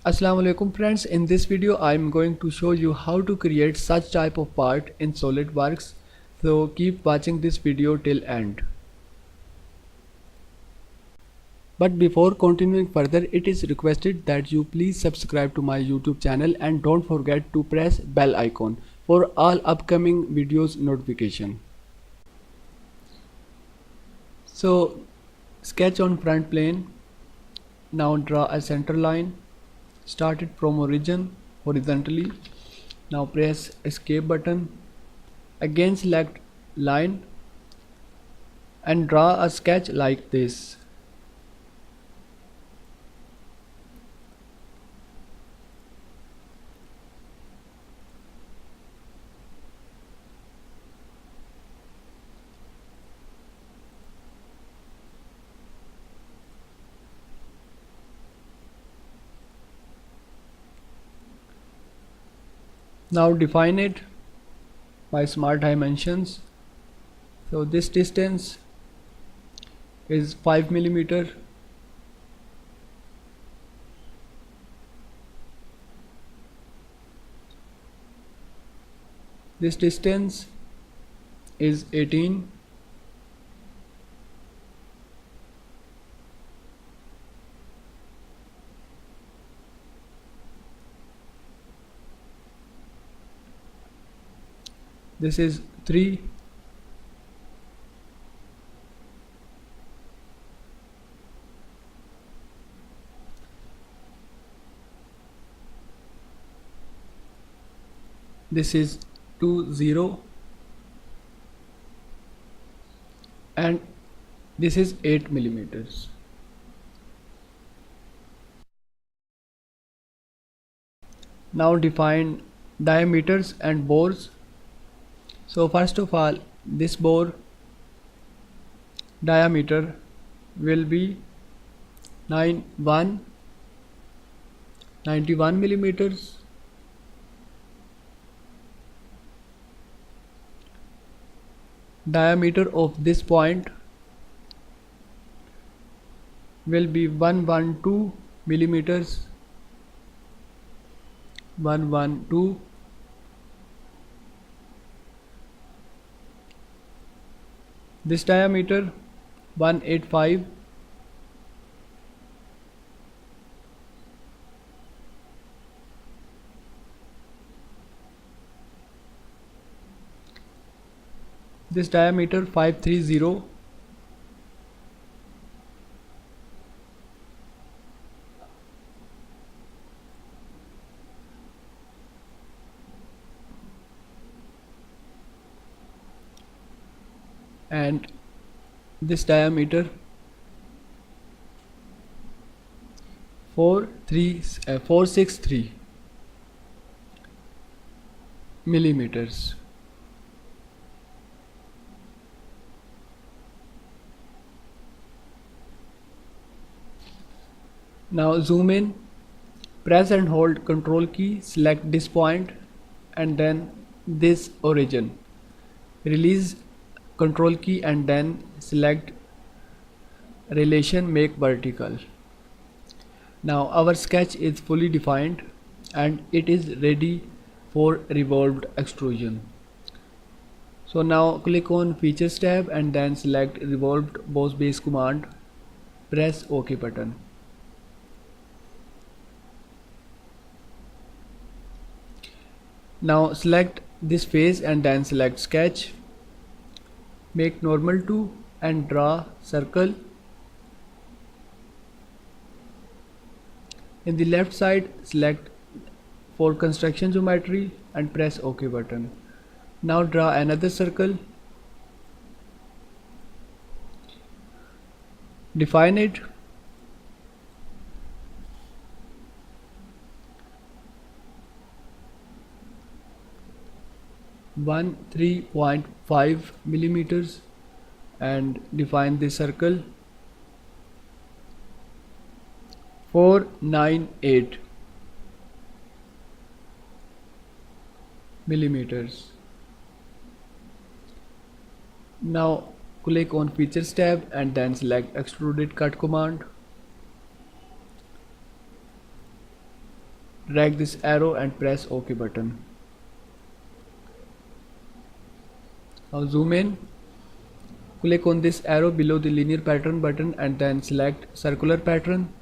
Assalamu alaikum friends. In this video I am going to show you how to create such type of part in SolidWorks. So keep watching this video till end. But before continuing further, it is requested that you please subscribe to my YouTube channel and don't forget to press bell icon for all upcoming videos notification. So sketch on front plane. Now draw a center line. Start it from origin horizontally. Now press escape button. Again select line and draw a sketch like this. Now define it by smart dimensions. So this distance is 5 millimeter. This distance is 18. This is 3. This is 20 and this is 8 millimeters. Now define diameters and bores. So first of all, this bore diameter will be 91 millimeters. Diameter of this point will be 112 millimeters. 112. This diameter 185. This diameter 530. And this diameter 463 millimeters. Now zoom in, press and hold Control key, select this point and then this origin. Release Control key and then select relation make vertical. Now our sketch is fully defined and it is ready for revolved extrusion. So now click on Features tab and then select Revolved Boss Base command. Press OK button. Now select this face and then select Sketch. Make normal to and draw circle. In the left side, select for construction geometry and press OK button. Now draw another circle. Define it. One 3.5 millimeters and define the circle. 498 millimeters. Now click on Features tab and then select Extruded Cut command. drag this arrow and press OK button. Now zoom in, click on this arrow below the linear pattern button and then select circular pattern.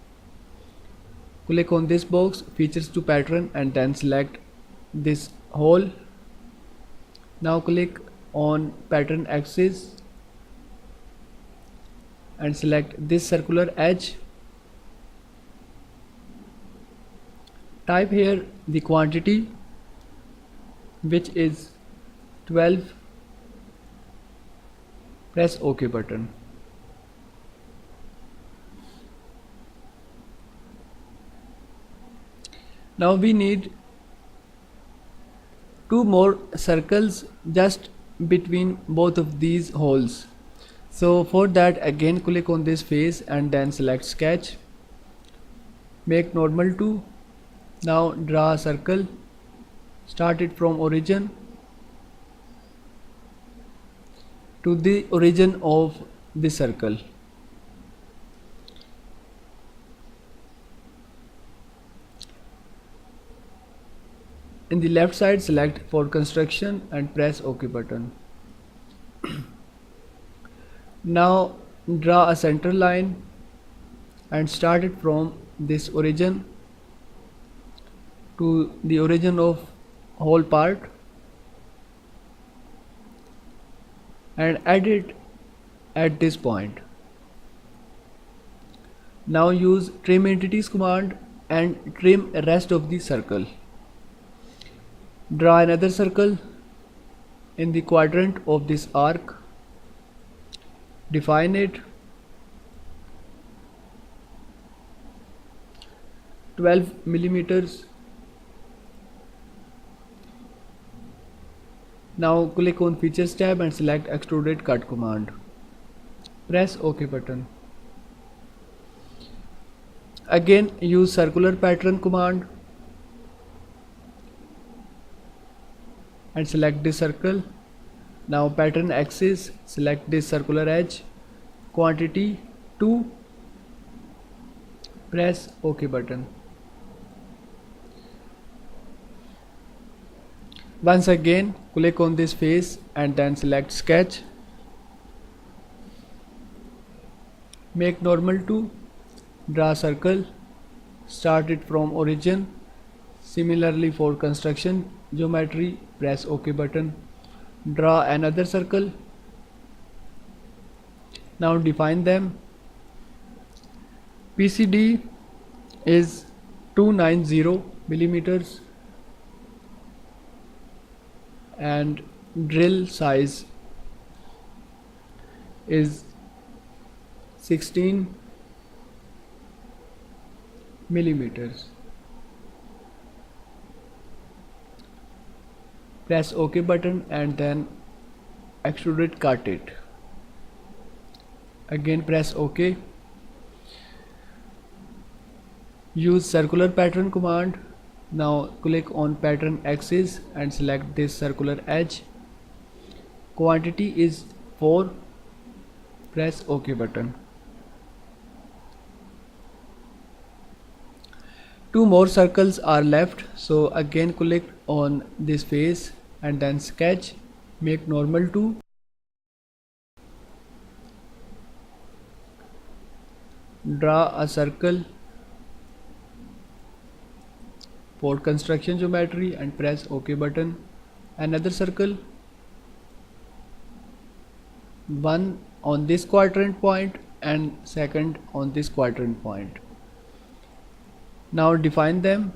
Click on this box features to pattern and then select this hole. Now click on pattern axis and select this circular edge. Type here the quantity, which is 12. Press OK button. Now we need 2 more circles just between both of these holes. So for that, again click on this face and then select sketch, make normal to. Now draw a circle, start it from origin to the origin of the circle. In the left side, select for construction and press OK button. Now draw a center line and start it from this origin to the origin of whole part and add it at this point. Now use trim entities command and trim rest of the circle. Draw another circle in the quadrant of this arc. Define it. 12 millimeters. Now click on Features tab and select Extruded Cut command. Press OK button. Again use Circular Pattern command and select this circle. Now pattern axis, select this circular edge, quantity 2, press OK button. Once again click on this face and then select sketch, make normal to, draw a circle, start it from origin. Similarly for construction geometry, press OK button. Draw another circle. Now define them. PCD is 290 millimeters and drill size is 16 millimeters. Press OK button and then extruded cut it. Again press OK. Use circular pattern command. Now click on pattern axis and select this circular edge. Quantity is 4. Press OK button. 2 more circles are left, so again click on this face and then sketch, make normal to, draw a circle for construction geometry and press OK button. Another circle, one on this quadrant point and second on this quadrant point. Now define them.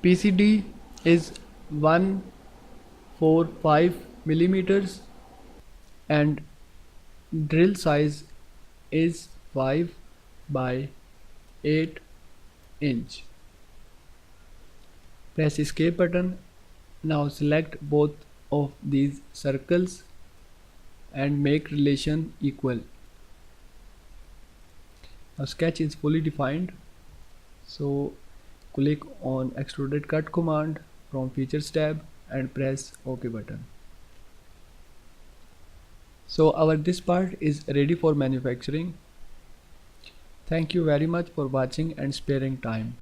PCD is 145 millimeters and drill size is 5 by 8 inch. Press escape button. Now select both of these circles and make relation equal. Now sketch is fully defined. So click on Extruded Cut command from Features tab and press OK button. So this part is ready for manufacturing. Thank you very much for watching and sparing time.